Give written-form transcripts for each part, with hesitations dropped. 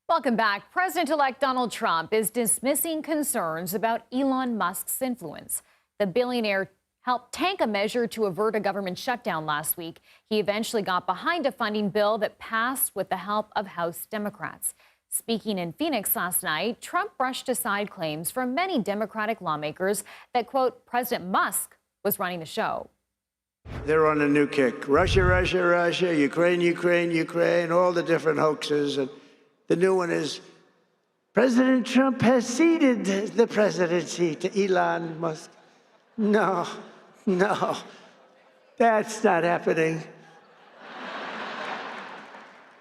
Welcome back. President-elect Donald Trump is dismissing concerns about Elon Musk's influence. The billionaire helped tank a measure to avert a government shutdown last week. He eventually got behind a funding bill that passed with the help of House Democrats. Speaking in Phoenix last night, Trump brushed aside claims from many Democratic lawmakers that, quote, President Musk was running the show. They're on a new kick. Russia, Russia, Russia, Ukraine, Ukraine, Ukraine, all the different hoaxes. And the new one is President Trump has ceded the presidency to Elon Musk. No, no, that's not happening.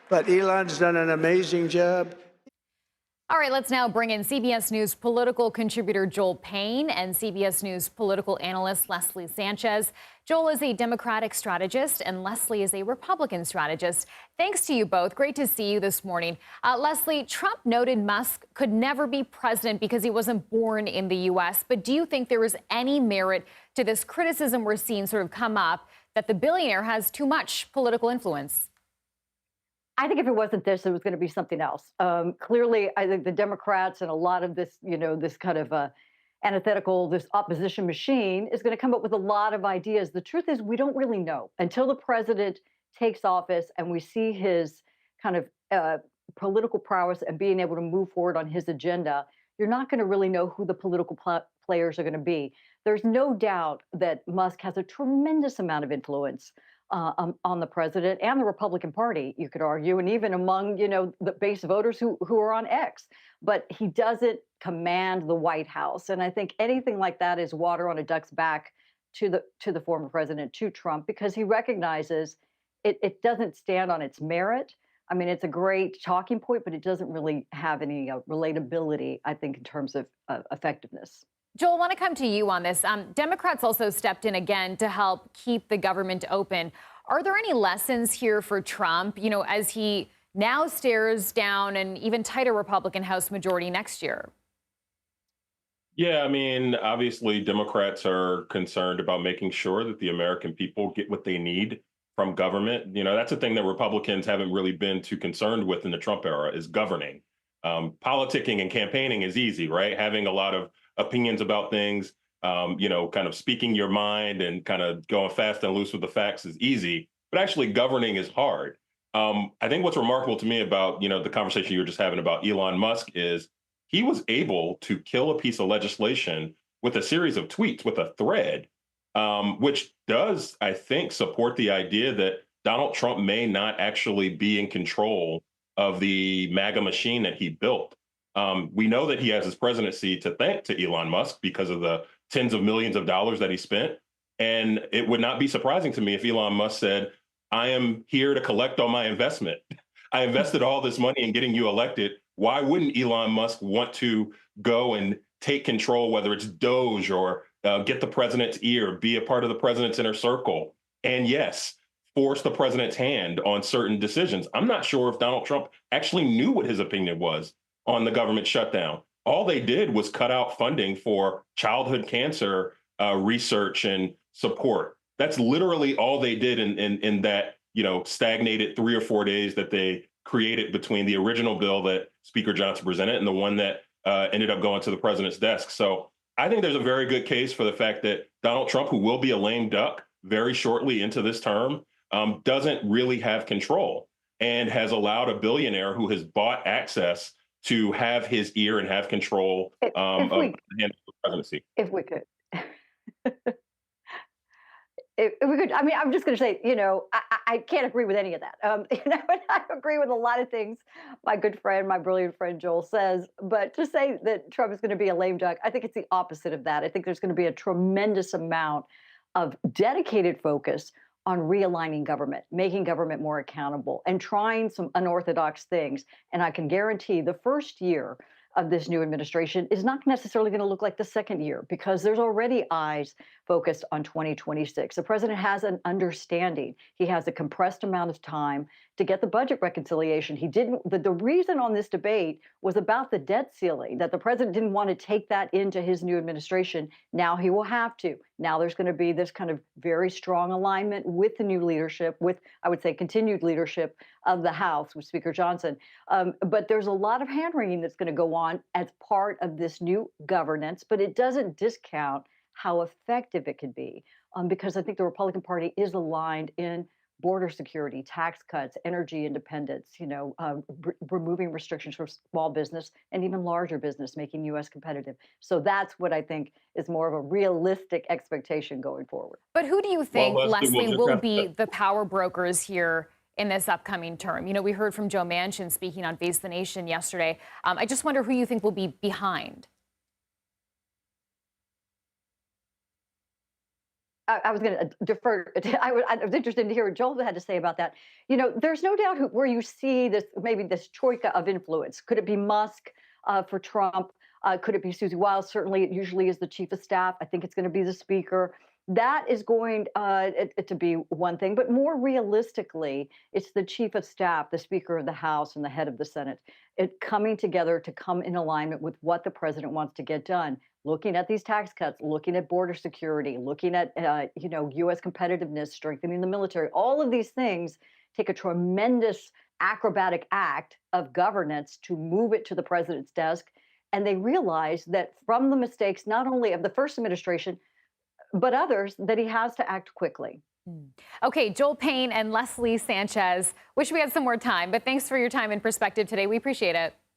But Elon's done an amazing job. All right, let's now bring in CBS News political contributor Joel Payne and CBS News political analyst Leslie Sanchez. Joel is a Democratic strategist and Leslie is a Republican strategist. Thanks to you both. Great to see you this morning. Leslie, Trump noted Musk could never be president because he wasn't born in the U.S. But do you think there is any merit to this criticism we're seeing sort of come up that the billionaire has too much political influence? I think if it wasn't this, it was going to be something else. Clearly, I think the Democrats and a lot of this, this kind of antithetical, this opposition machine is going to come up with a lot of ideas. The truth is, we don't really know until the president takes office and we see his kind of political prowess and being able to move forward on his agenda. You're not going to really know who the political players are going to be. There's no doubt that Musk has a tremendous amount of influence on the president and the Republican Party, you could argue, and even among, the base voters who are on X. But he doesn't command the White House. And I think anything like that is water on a duck's back to the former president, to Trump, because he recognizes it doesn't stand on its merit. I mean, it's a great talking point, but it doesn't really have any relatability, I think, in terms of effectiveness. Joel, I want to come to you on this. Democrats also stepped in again to help keep the government open. Are there any lessons here for Trump, as he now stares down an even tighter Republican House majority next year? Yeah, I mean, obviously, Democrats are concerned about making sure that the American people get what they need from government. That's a thing that Republicans haven't really been too concerned with in the Trump era, is governing. Politicking and campaigning is easy, right? Having a lot of opinions about things, kind of speaking your mind and kind of going fast and loose with the facts is easy, but actually governing is hard. I think what's remarkable to me about, the conversation you were just having about Elon Musk is he was able to kill a piece of legislation with a series of tweets, with a thread, which does, I think, support the idea that Donald Trump may not actually be in control of the MAGA machine that he built. We know that he has his presidency to thank to Elon Musk because of the tens of millions of dollars that he spent. And it would not be surprising to me if Elon Musk said, I am here to collect on my investment. I invested all this money in getting you elected. Why wouldn't Elon Musk want to go and take control, whether it's Doge or get the president's ear, be a part of the president's inner circle? And yes, force the president's hand on certain decisions. I'm not sure if Donald Trump actually knew what his opinion was on the government shutdown. All they did was cut out funding for childhood cancer research and support. That's literally all they did in that, stagnated 3 or 4 days that they created between the original bill that Speaker Johnson presented and the one that ended up going to the president's desk. So I think there's a very good case for the fact that Donald Trump, who will be a lame duck very shortly into this term, doesn't really have control and has allowed a billionaire who has bought access to have his ear and have control of the presidency. If we could. If we could, I mean, I'm just going to say, I can't agree with any of that. And I agree with a lot of things my good friend, my brilliant friend Joel says. But to say that Trump is going to be a lame duck, I think it's the opposite of that. I think there's going to be a tremendous amount of dedicated focus on realigning government, making government more accountable, and trying some unorthodox things. And I can guarantee the first year of this new administration is not necessarily going to look like the second year, because there's already eyes focused on 2026. The president has an understanding. He has a compressed amount of time to get the budget reconciliation. He didn't. The reason on this debate was about the debt ceiling, that the president didn't want to take that into his new administration. Now he will have to. Now there's going to be this kind of very strong alignment with the new leadership, with, I would say, continued leadership of the House with Speaker Johnson. But there's a lot of hand-wringing that's going to go on as part of this new governance, but it doesn't discount how effective it could be, because I think the Republican Party is aligned in border security, tax cuts, energy independence, removing restrictions for small business and even larger business, making U.S. competitive. So that's what I think is more of a realistic expectation going forward. But who do you think, Leslie, we'll will be the power brokers here in this upcoming term? We heard from Joe Manchin speaking on Face the Nation yesterday. I just wonder who you think will be behind. I was going to defer. I was interested to hear what Joel had to say about that. There's no doubt where you see this, maybe this troika of influence. Could it be Musk for Trump? Could it be Susie Wiles? Certainly, it usually is the chief of staff. I think it's going to be the speaker. That is going to be one thing. But more realistically, it's the chief of staff, the Speaker of the House, and the head of the Senate, coming together to come in alignment with what the president wants to get done. Looking at these tax cuts, looking at border security, looking at U.S. competitiveness, strengthening the military. All of these things take a tremendous acrobatic act of governance to move it to the president's desk. And they realize that from the mistakes, not only of the first administration, but others, that he has to act quickly. Okay, Joel Payne and Leslie Sanchez. Wish we had some more time, but thanks for your time and perspective today. We appreciate it.